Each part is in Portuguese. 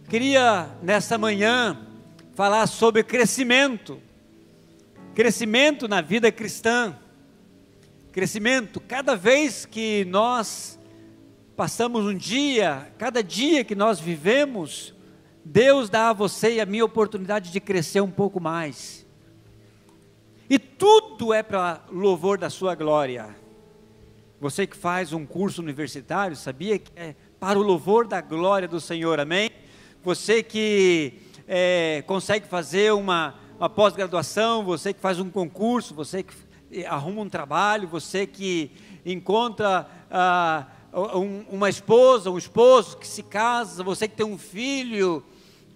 Queria nessa manhã falar sobre crescimento na vida cristã. Crescimento, cada vez que nós passamos um dia, cada dia que nós vivemos, Deus dá a você e a mim a oportunidade de crescer um pouco mais. E tudo é para louvor da sua glória. Você que faz um curso universitário, sabia que é para o louvor da glória do Senhor, amém? Você que consegue fazer uma pós-graduação, você que faz um concurso, você que arruma um trabalho, você que encontra uma esposa, um esposo que se casa, você que tem um filho,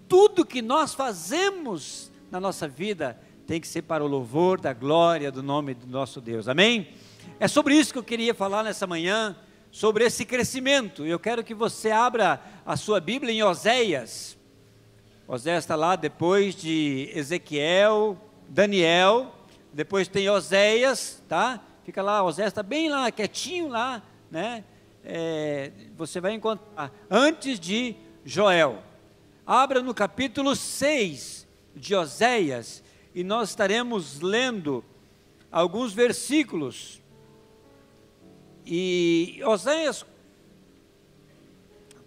tudo que nós fazemos na nossa vida tem que ser para o louvor da glória do nome do nosso Deus, amém? É sobre isso que eu queria falar nessa manhã, sobre esse crescimento. Eu quero que você abra a sua Bíblia em Oséias. Oséias está lá depois de Ezequiel, Daniel, depois tem Oséias, tá? Fica lá, Oséias está bem lá, quietinho lá, né? Você vai encontrar, antes de Joel. Abra no capítulo 6 de Oséias, e nós estaremos lendo alguns versículos. E Oséias,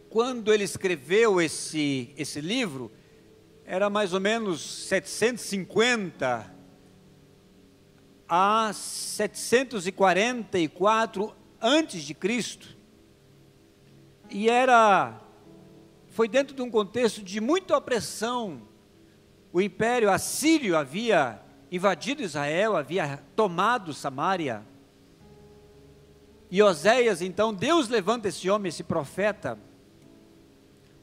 quando ele escreveu esse livro, era mais ou menos 750 a 744 antes de Cristo. E foi dentro de um contexto de muita opressão. O império assírio havia invadido Israel, havia tomado Samaria. E Oséias, então, Deus levanta esse homem, esse profeta,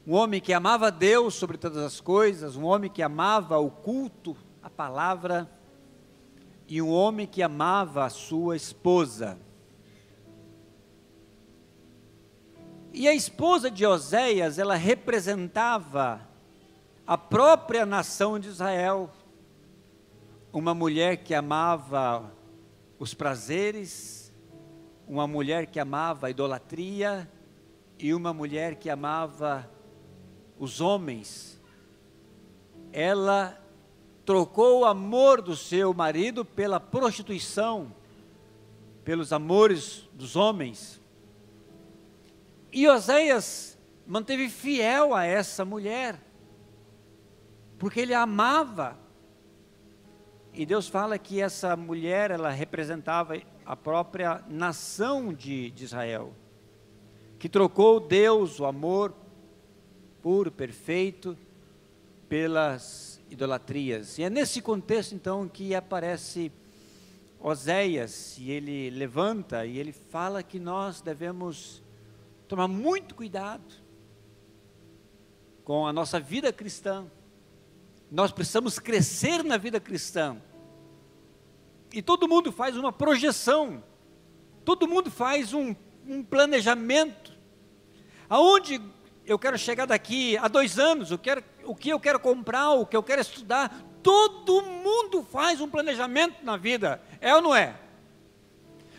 um homem que amava Deus sobre todas as coisas, um homem que amava o culto, a palavra, e um homem que amava a sua esposa. E a esposa de Oséias, ela representava a própria nação de Israel, uma mulher que amava os prazeres, uma mulher que amava a idolatria e uma mulher que amava os homens. Ela trocou o amor do seu marido pela prostituição, pelos amores dos homens. E Oséias manteve fiel a essa mulher, porque ele a amava. E Deus fala que essa mulher, ela representava a própria nação de Israel, que trocou Deus, o amor puro, perfeito, pelas idolatrias. E é nesse contexto então que aparece Oséias, e ele levanta e ele fala que nós devemos tomar muito cuidado com a nossa vida cristã. Nós precisamos crescer na vida cristã. E todo mundo faz uma projeção, todo mundo faz um planejamento. Aonde eu quero chegar daqui a 2 anos, o que eu quero comprar, o que eu quero estudar. Todo mundo faz um planejamento na vida, é ou não é?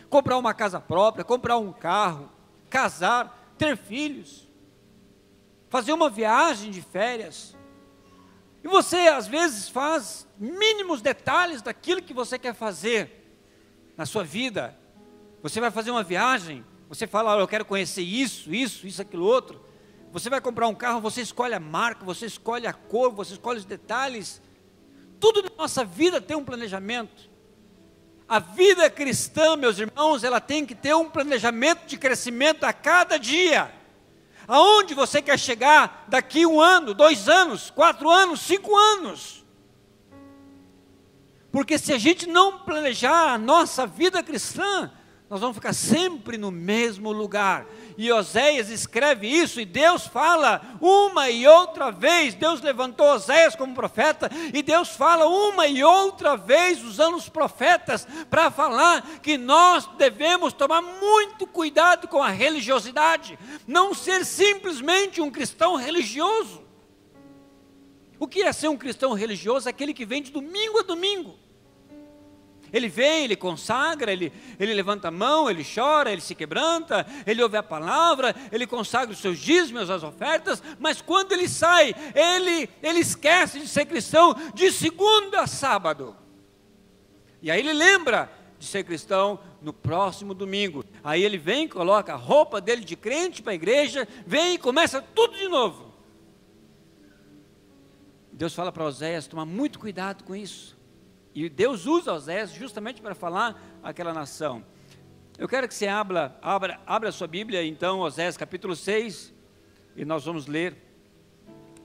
Comprar uma casa própria, comprar um carro, casar, ter filhos, fazer uma viagem de férias. E você às vezes faz mínimos detalhes daquilo que você quer fazer na sua vida. Você vai fazer uma viagem, você fala, eu quero conhecer isso, aquilo outro. Você vai comprar um carro, você escolhe a marca, você escolhe a cor, você escolhe os detalhes. Tudo na nossa vida tem um planejamento. A vida cristã, meus irmãos, ela tem que ter um planejamento de crescimento a cada dia. Aonde você quer chegar daqui 1 ano, 2 anos, 4 anos, 5 anos? Porque se a gente não planejar a nossa vida cristã, nós vamos ficar sempre no mesmo lugar. E Oséias escreve isso, e Deus fala uma e outra vez. Deus levantou Oséias como profeta, e Deus fala uma e outra vez, usando os profetas, para falar que nós devemos tomar muito cuidado com a religiosidade, não ser simplesmente um cristão religioso. O que é ser um cristão religioso? Aquele que vem de domingo a domingo. Ele vem, ele consagra, ele levanta a mão, ele chora, ele se quebranta, ele ouve a palavra, ele consagra os seus dízimos, as ofertas, mas quando ele sai, ele esquece de ser cristão de segunda a sábado. E aí ele lembra de ser cristão no próximo domingo. Aí ele vem, coloca a roupa dele de crente para a igreja, vem e começa tudo de novo. Deus fala para Oséias tomar muito cuidado com isso. E Deus usa Oséias justamente para falar àquela nação. Eu quero que você abra a sua Bíblia, então, Oséias capítulo 6, e nós vamos ler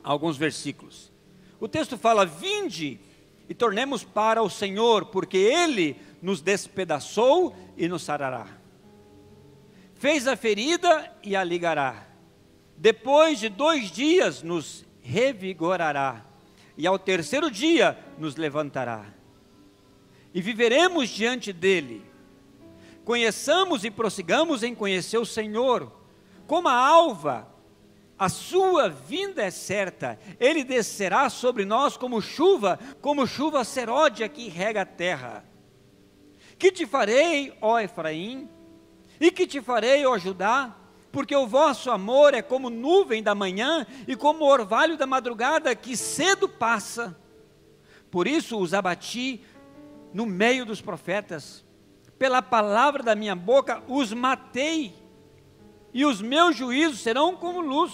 alguns versículos. O texto fala: vinde e tornemos para o Senhor, porque Ele nos despedaçou e nos sarará. Fez a ferida e a ligará. Depois de 2 dias nos revigorará. E ao terceiro dia nos levantará. E viveremos diante dele. Conheçamos e prossigamos em conhecer o Senhor. Como a alva, a sua vinda é certa. Ele descerá sobre nós como chuva seródia que rega a terra. Que te farei, ó Efraim? E que te farei, ó Judá? Porque o vosso amor é como nuvem da manhã e como o orvalho da madrugada que cedo passa. Por isso os abati no meio dos profetas. Pela palavra da minha boca os matei. E os meus juízos serão como luz.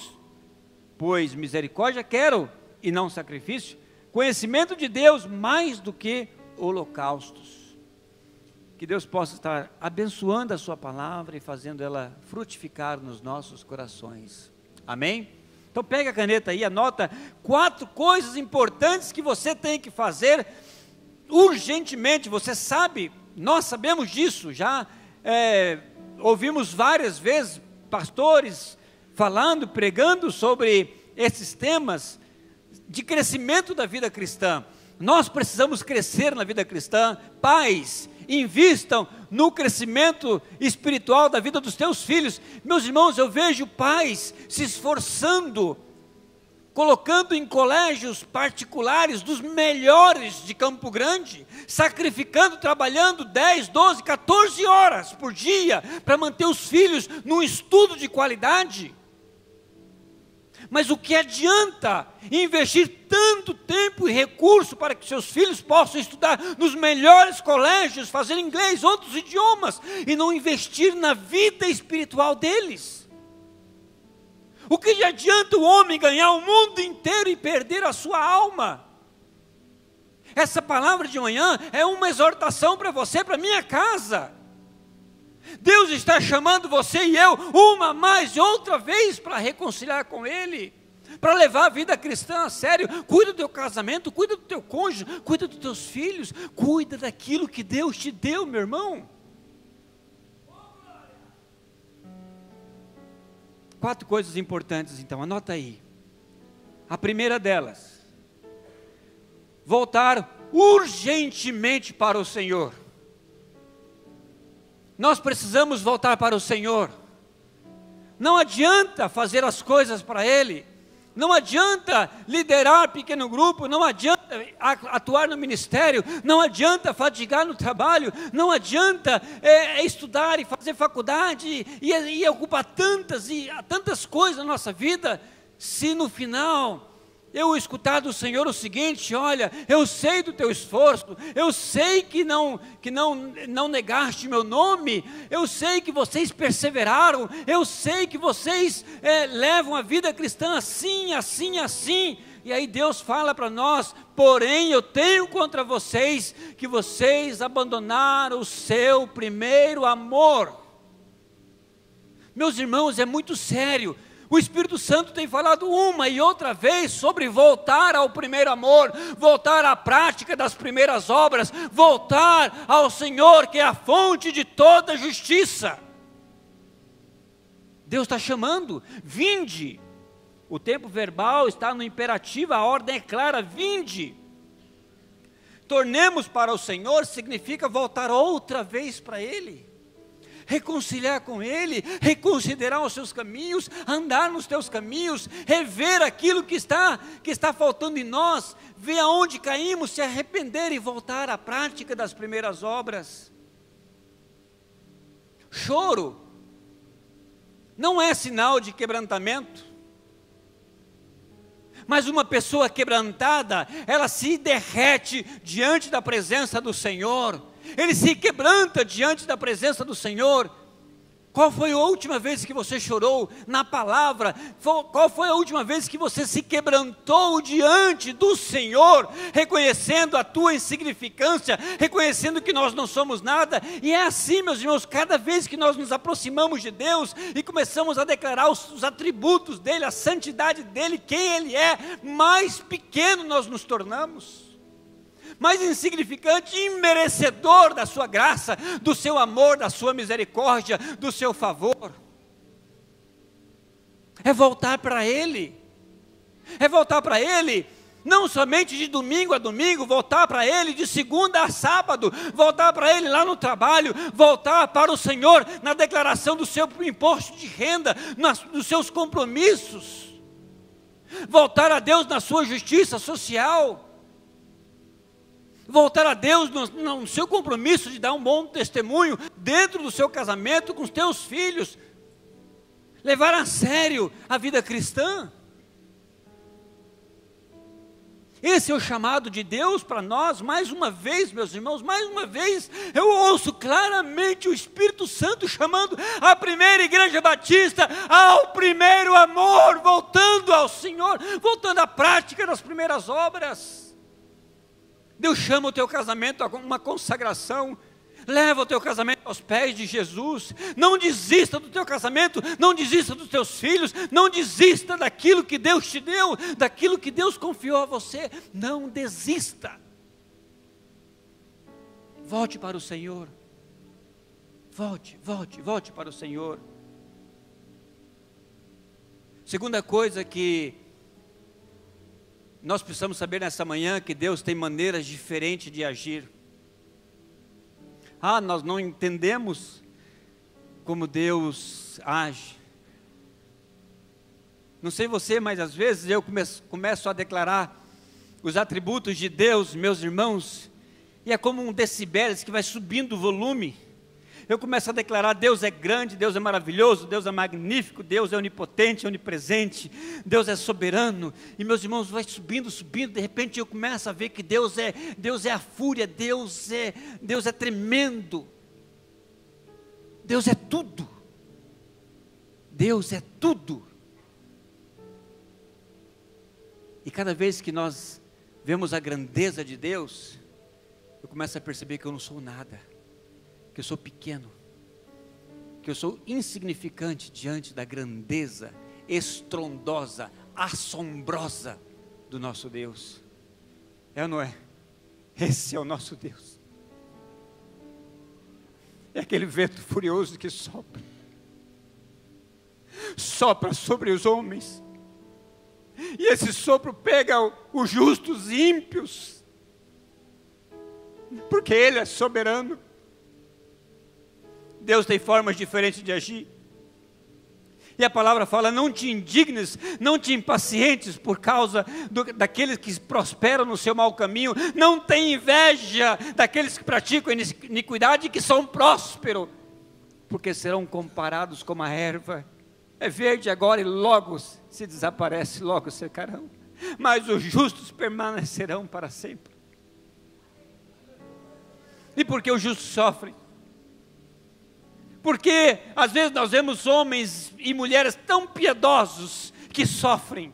Pois misericórdia quero e não sacrifício. Conhecimento de Deus mais do que holocaustos. Que Deus possa estar abençoando a sua palavra e fazendo ela frutificar nos nossos corações. Amém? Então pega a caneta aí, anota 4 coisas importantes que você tem que fazer urgentemente. Você sabe, nós sabemos disso, já ouvimos várias vezes pastores falando, pregando sobre esses temas de crescimento da vida cristã. Nós precisamos crescer na vida cristã. Pais, invistam no crescimento espiritual da vida dos teus filhos. Meus irmãos, eu vejo pais se esforçando, colocando em colégios particulares dos melhores de Campo Grande, sacrificando, trabalhando 10, 12, 14 horas por dia para manter os filhos num estudo de qualidade. Mas o que adianta investir tanto tempo e recurso para que seus filhos possam estudar nos melhores colégios, fazer inglês, outros idiomas, e não investir na vida espiritual deles? O que adianta o homem ganhar o mundo inteiro e perder a sua alma? Essa palavra de manhã é uma exortação para você, para minha casa. Deus está chamando você e eu, uma mais e outra vez, para reconciliar com Ele, para levar a vida cristã a sério. Cuida do teu casamento, cuida do teu cônjuge, cuida dos teus filhos, cuida daquilo que Deus te deu, meu irmão. 4 coisas importantes, então, anota aí. A primeira delas: voltar urgentemente para o Senhor. Nós precisamos voltar para o Senhor. Não adianta fazer as coisas para Ele, não adianta liderar pequeno grupo, não adianta atuar no ministério, não adianta fadigar no trabalho, não adianta estudar e fazer faculdade e ocupar tantas coisas na nossa vida, se no final eu escutar do Senhor o seguinte: olha, eu sei do teu esforço, eu sei que não negaste meu nome, eu sei que vocês perseveraram, eu sei que vocês levam a vida cristã assim, assim, assim. E aí Deus fala para nós: porém eu tenho contra vocês que vocês abandonaram o seu primeiro amor. Meus irmãos, é muito sério. O Espírito Santo tem falado uma e outra vez sobre voltar ao primeiro amor, voltar à prática das primeiras obras, voltar ao Senhor, que é a fonte de toda justiça. Deus está chamando: vinde. O tempo verbal está no imperativo, a ordem é clara: vinde. Tornemos para o Senhor significa voltar outra vez para Ele. reconciliar com Ele, reconsiderar os seus caminhos, andar nos teus caminhos, rever aquilo que está faltando em nós, ver aonde caímos, se arrepender e voltar à prática das primeiras obras. Choro não é sinal de quebrantamento, mas uma pessoa quebrantada, ela se derrete diante da presença do Senhor, ele se quebranta diante da presença do Senhor. Qual foi a última vez que você chorou na palavra? Qual foi a última vez que você se quebrantou diante do Senhor, reconhecendo a tua insignificância, reconhecendo que nós não somos nada? E é assim, meus irmãos, cada vez que nós nos aproximamos de Deus e começamos a declarar os atributos dEle, a santidade dEle, quem Ele é, mais pequeno nós nos tornamos, mais insignificante, imerecedor da sua graça, do seu amor, da sua misericórdia, do seu favor. É voltar para Ele, não somente de domingo a domingo, voltar para Ele de segunda a sábado, voltar para Ele lá no trabalho, voltar para o Senhor na declaração do seu imposto de renda, dos seus compromissos, voltar a Deus na sua justiça social, voltar a Deus no seu compromisso de dar um bom testemunho dentro do seu casamento com os teus filhos, levar a sério a vida cristã. Esse é o chamado de Deus para nós. Mais uma vez, meus irmãos, mais uma vez, eu ouço claramente o Espírito Santo chamando a primeira igreja batista ao primeiro amor, voltando ao Senhor, voltando à prática das primeiras obras. Deus chama o teu casamento a uma consagração, leva o teu casamento aos pés de Jesus. Não desista do teu casamento, não desista dos teus filhos, não desista daquilo que Deus te deu, daquilo que Deus confiou a você, não desista. Volte para o Senhor, volte para o Senhor. Segunda coisa que nós precisamos saber nessa manhã, que Deus tem maneiras diferentes de agir. Nós não entendemos como Deus age. Não sei você, mas às vezes eu começo a declarar os atributos de Deus, meus irmãos, e é como um decibéis que vai subindo o volume. Eu começo a declarar: Deus é grande, Deus é maravilhoso, Deus é magnífico, Deus é onipotente, onipresente, Deus é soberano. E meus irmãos, vai subindo, de repente eu começo a ver que Deus é a fúria, Deus é tremendo, Deus é tudo, Deus é tudo. E cada vez que nós vemos a grandeza de Deus, eu começo a perceber que eu não sou nada, que eu sou pequeno, que eu sou insignificante diante da grandeza estrondosa, assombrosa do nosso Deus. É ou não é? Esse é o nosso Deus. É aquele vento furioso que sopra sobre os homens, e esse sopro pega os justos e ímpios, porque Ele é soberano. Deus tem formas diferentes de agir. E a palavra fala: não te indignes, não te impacientes por causa daqueles que prosperam no seu mau caminho. Não tem inveja daqueles que praticam iniquidade e que são prósperos, porque serão comparados como a erva. É verde agora e logo se desaparece, logo secarão. Mas os justos permanecerão para sempre. E por que os justos sofrem? Porque às vezes nós vemos homens e mulheres tão piedosos que sofrem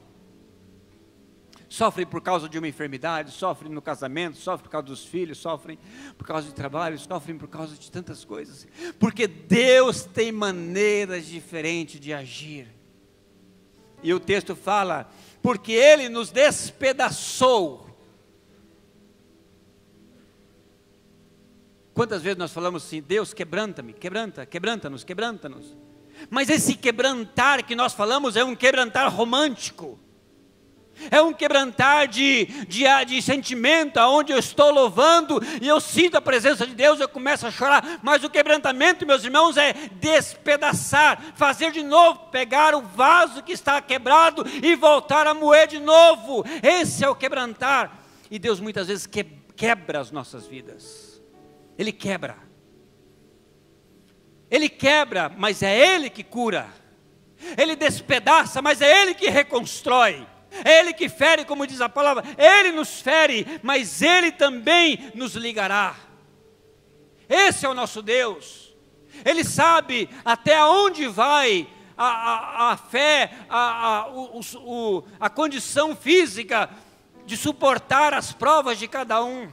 por causa de uma enfermidade, sofrem no casamento, sofrem por causa dos filhos, sofrem por causa de trabalho, sofrem por causa de tantas coisas, porque Deus tem maneiras diferentes de agir. E o texto fala: porque Ele nos despedaçou. Quantas vezes nós falamos assim: Deus, quebranta-me, quebranta-nos. Mas esse quebrantar que nós falamos é um quebrantar romântico. É um quebrantar de sentimento, onde eu estou louvando e eu sinto a presença de Deus, eu começo a chorar. Mas o quebrantamento, meus irmãos, é despedaçar, fazer de novo, pegar o vaso que está quebrado e voltar a moer de novo. Esse é o quebrantar. E Deus muitas vezes quebra as nossas vidas. Ele quebra. Ele quebra, mas é Ele que cura. Ele despedaça, mas é Ele que reconstrói. É Ele que fere, como diz a palavra. Ele nos fere, mas Ele também nos ligará. Esse é o nosso Deus. Ele sabe até onde vai a fé, a condição física de suportar as provas de cada um.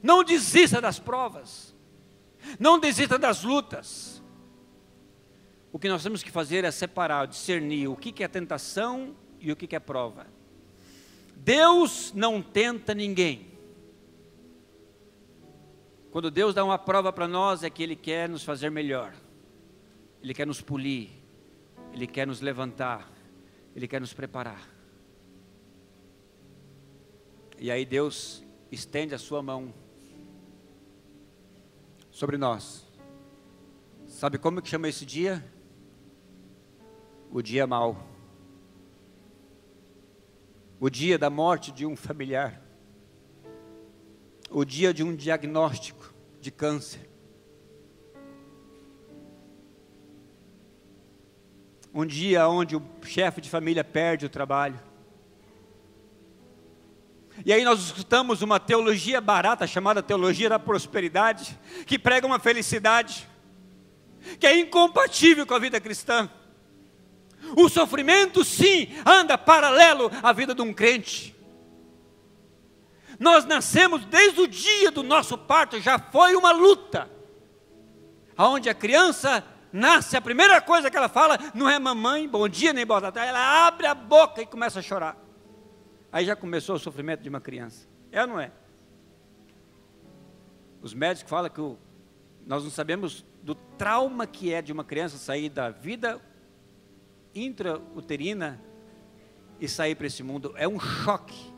Não desista das provas. Não desista das lutas. O que nós temos que fazer é separar, discernir o que é tentação e o que é prova. Deus não tenta ninguém. Quando Deus dá uma prova para nós, é que Ele quer nos fazer melhor. Ele quer nos polir. Ele quer nos levantar. Ele quer nos preparar. E aí Deus estende a sua mão sobre nós. Sabe como que chama esse dia? O dia mau. O dia da morte de um familiar. O dia de um diagnóstico de câncer. Um dia onde o chefe de família perde o trabalho. E aí nós escutamos uma teologia barata, chamada teologia da prosperidade, que prega uma felicidade, que é incompatível com a vida cristã. O sofrimento, sim, anda paralelo à vida de um crente. Nós nascemos desde o dia do nosso parto, já foi uma luta. Aonde a criança nasce, a primeira coisa que ela fala não é mamãe, bom dia, nem boa tarde. Ela abre a boca e começa a chorar. Aí já começou o sofrimento de uma criança. É ou não é? Os médicos falam que nós não sabemos do trauma que é de uma criança sair da vida intrauterina e sair para esse mundo. É um choque,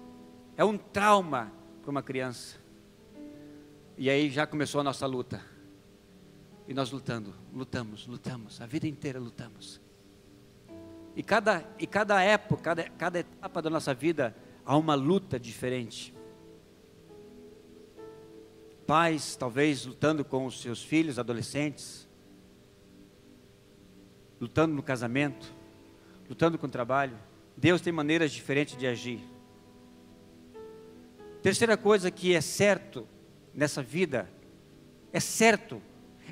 é um trauma para uma criança. E aí já começou a nossa luta. E nós lutamos, a vida inteira lutamos. E cada época, cada etapa da nossa vida, há uma luta diferente. Pais, talvez, lutando com os seus filhos, adolescentes, lutando no casamento, lutando com o trabalho. Deus tem maneiras diferentes de agir. Terceira coisa que é certo nessa vida,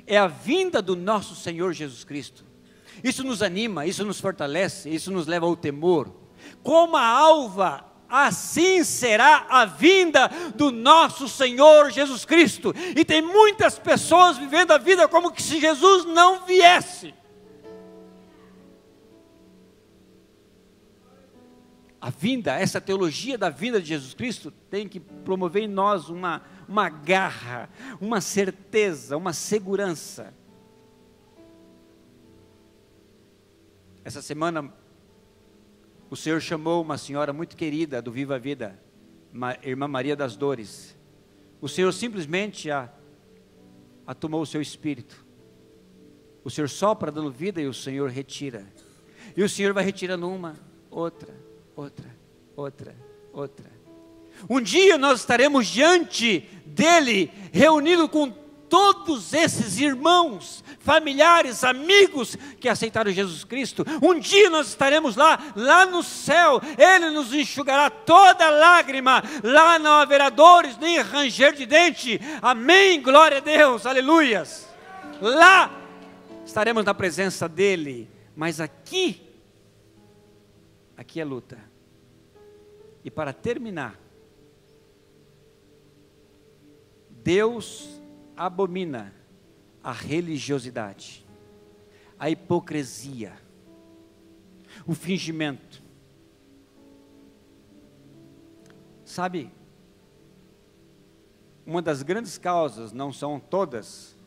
é a vinda do nosso Senhor Jesus Cristo. Isso nos anima, isso nos fortalece, isso nos leva ao temor. Como a alva, assim será a vinda do nosso Senhor Jesus Cristo. E tem muitas pessoas vivendo a vida como que se Jesus não viesse. A vinda, essa teologia da vinda de Jesus Cristo tem que promover em nós uma garra, uma certeza, uma segurança. Essa semana o Senhor chamou uma senhora muito querida do Viva a Vida, irmã Maria das Dores. O Senhor simplesmente a tomou o seu espírito. O Senhor sopra dando vida e o Senhor retira. E o Senhor vai retirando uma, outra. Um dia nós estaremos diante dele, reunido com todos esses irmãos, familiares, amigos que aceitaram Jesus Cristo. Um dia nós estaremos lá no céu. Ele nos enxugará toda lágrima. Lá não haverá dores, nem ranger de dente. Amém, glória a Deus, aleluias. Lá estaremos na presença dele. Mas aqui é luta. E para terminar, Deus abomina a religiosidade, a hipocrisia, o fingimento. Sabe, uma das grandes causas, não são todas,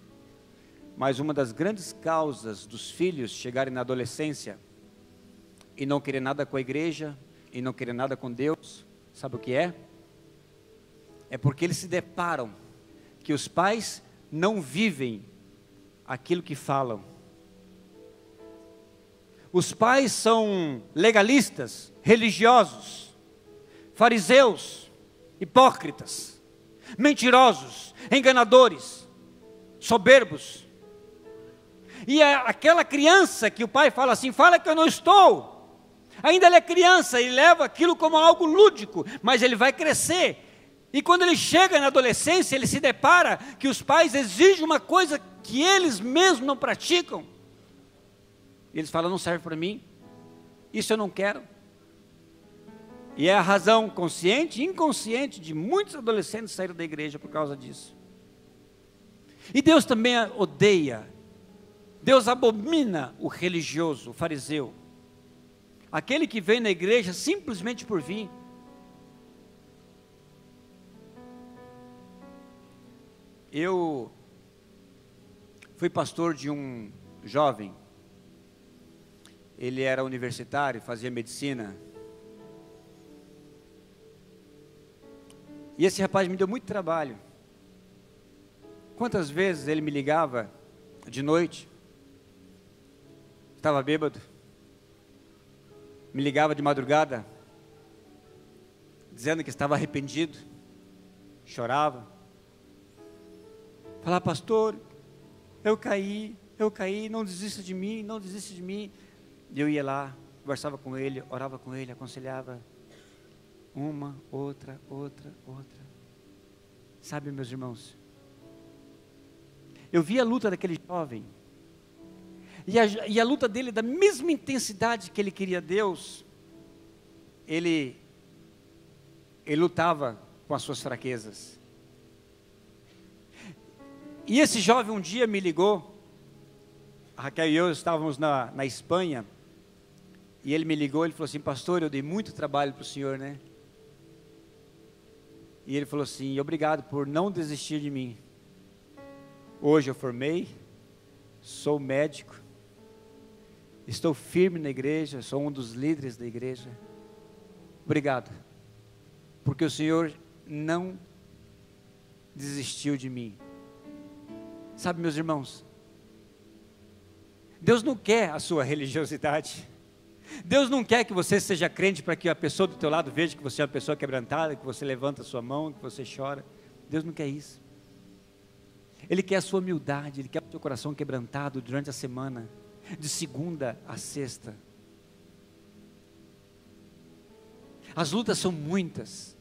mas uma das grandes causas dos filhos chegarem na adolescência e não querer nada com a igreja, e não querer nada com Deus, sabe o que é? É porque eles se deparam que os pais não vivem aquilo que falam. Os pais são legalistas, religiosos, fariseus, hipócritas, mentirosos, enganadores, soberbos. E aquela criança que o pai fala assim, fala que eu não estou. Ainda ele é criança, ele leva aquilo como algo lúdico, mas ele vai crescer. E quando ele chega na adolescência, ele se depara que os pais exigem uma coisa que eles mesmos não praticam. E eles falam, não serve para mim, isso eu não quero. E é a razão consciente e inconsciente de muitos adolescentes saírem da igreja por causa disso. E Deus também odeia, Deus abomina o religioso, o fariseu. Aquele que vem na igreja simplesmente por vir. Eu fui pastor de um jovem, ele era universitário, fazia medicina, e esse rapaz me deu muito trabalho. Quantas vezes ele me ligava de noite, estava bêbado, me ligava de madrugada, dizendo que estava arrependido, chorava. Falar, pastor, eu caí, não desista de mim, não desista de mim. E eu ia lá, conversava com ele, orava com ele, aconselhava. Uma, outra. Sabe, meus irmãos, eu vi a luta daquele jovem, e a luta dele, da mesma intensidade que ele queria Deus, ele lutava com as suas fraquezas. E esse jovem um dia me ligou, a Raquel e eu estávamos na Espanha, e ele me ligou, ele falou assim, pastor, eu dei muito trabalho para o senhor, né? E ele falou assim, obrigado por não desistir de mim. Hoje eu formei, sou médico, estou firme na igreja, sou um dos líderes da igreja. Obrigado, porque o Senhor não desistiu de mim. Sabe, meus irmãos, Deus não quer a sua religiosidade. Deus não quer que você seja crente para que a pessoa do teu lado veja que você é uma pessoa quebrantada, que você levanta a sua mão, que você chora. Deus não quer isso. Ele quer a sua humildade, Ele quer o seu coração quebrantado durante a semana, de segunda a sexta. As lutas são muitas,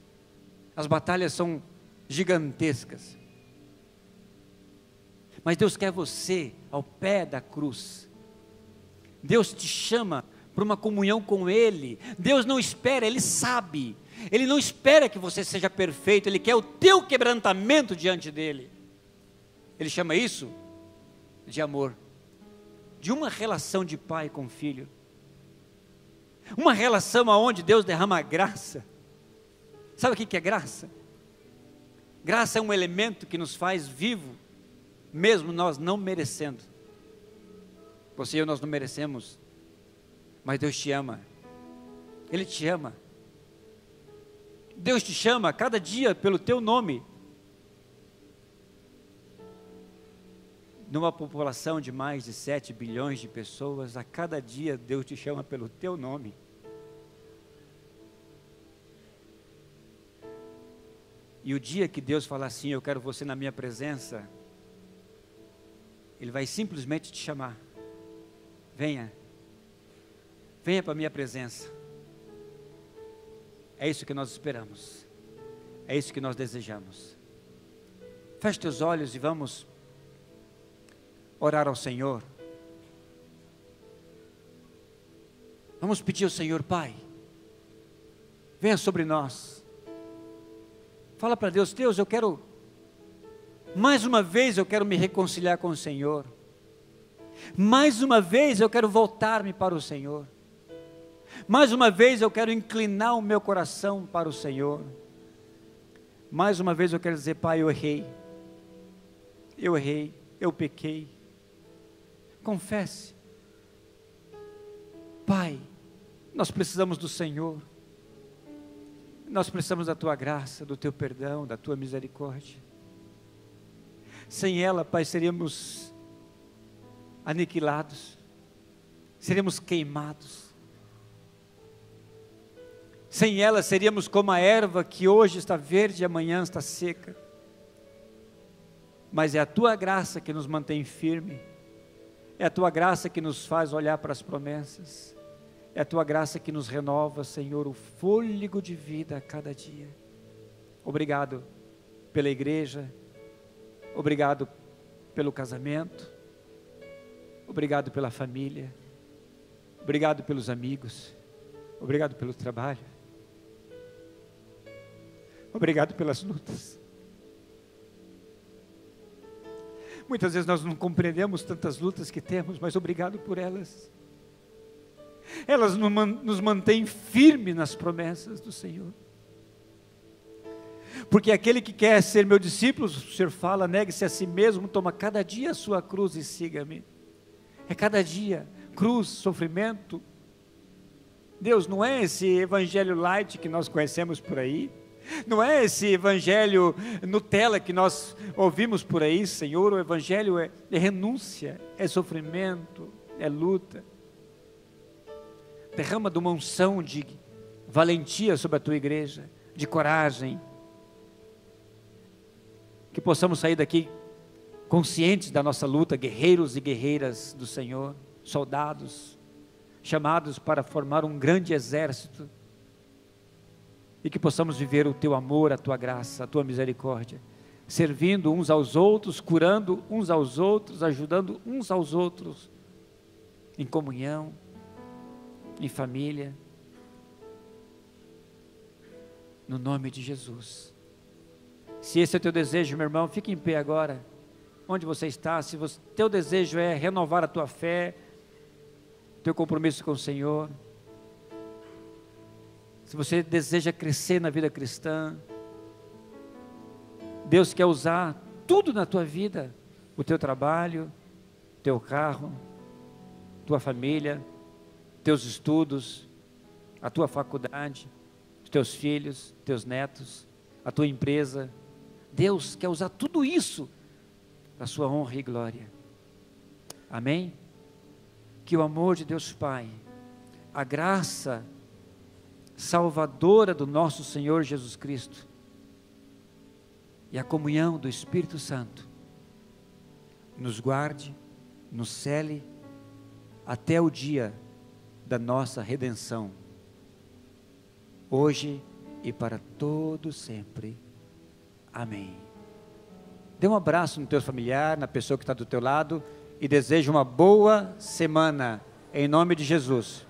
as batalhas são gigantescas, mas Deus quer você ao pé da cruz. Deus te chama para uma comunhão com Ele. Deus não espera, Ele sabe. Ele não espera que você seja perfeito, Ele quer o teu quebrantamento diante dEle. Ele chama isso de amor, de uma relação de pai com filho, uma relação onde Deus derrama graça. Sabe o que é graça? Graça é um elemento que nos faz vivo, mesmo nós não merecendo. Você e eu, nós não merecemos, mas Deus te ama, Ele te ama. Deus te chama cada dia pelo teu nome. Numa população de mais de 7 bilhões de pessoas, a cada dia Deus te chama pelo teu nome. E o dia que Deus falar assim, eu quero você na minha presença, Ele vai simplesmente te chamar. Venha para a minha presença. É isso que nós esperamos, é isso que nós desejamos. Feche teus olhos e vamos orar ao Senhor. Vamos pedir ao Senhor, Pai, venha sobre nós. Fala para Deus, Deus, eu quero, mais uma vez eu quero me reconciliar com o Senhor. Mais uma vez eu quero voltar-me para o Senhor. Mais uma vez eu quero inclinar o meu coração para o Senhor. Mais uma vez eu quero dizer, Pai, eu errei, eu pequei. Confesse. Pai, nós precisamos do Senhor. Nós precisamos da tua graça, do teu perdão, da tua misericórdia. Sem ela, Pai, seríamos aniquilados, seríamos queimados. Sem ela, seríamos como a erva que hoje está verde e amanhã está seca. Mas é a tua graça que nos mantém firme, é a tua graça que nos faz olhar para as promessas, é a tua graça que nos renova, Senhor, o fôlego de vida a cada dia. Obrigado pela igreja, obrigado pelo casamento, obrigado pela família, obrigado pelos amigos, obrigado pelo trabalho, obrigado pelas lutas. Muitas vezes nós não compreendemos tantas lutas que temos, mas obrigado por elas. Elas nos mantêm firmes nas promessas do Senhor. Porque aquele que quer ser meu discípulo, o Senhor fala, negue-se a si mesmo, toma cada dia a sua cruz e siga-me. É cada dia, cruz, sofrimento. Deus, não é esse evangelho light que nós conhecemos por aí, não é esse evangelho Nutella que nós ouvimos por aí, Senhor. O evangelho é renúncia, é sofrimento, é luta. Derrama de uma unção de valentia sobre a tua igreja, de coragem, que possamos sair daqui conscientes da nossa luta, guerreiros e guerreiras do Senhor, soldados, chamados para formar um grande exército, e que possamos viver o teu amor, a tua graça, a tua misericórdia, servindo uns aos outros, curando uns aos outros, ajudando uns aos outros, em comunhão, em família, no nome de Jesus. Se esse é o teu desejo, meu irmão, fique em pé agora, onde você está. Se teu desejo é renovar a tua fé, teu compromisso com o Senhor, se você deseja crescer na vida cristã, Deus quer usar tudo na tua vida, o teu trabalho, teu carro, tua família, teus estudos, a tua faculdade, os teus filhos, teus netos, a tua empresa. Deus quer usar tudo isso para a sua honra e glória. Amém? Que o amor de Deus Pai, a graça salvadora do nosso Senhor Jesus Cristo e a comunhão do Espírito Santo nos guarde, nos cele até o dia da nossa redenção, hoje e para todo sempre. Amém. Dê um abraço no teu familiar, na pessoa que está do teu lado, e desejo uma boa semana, em nome de Jesus.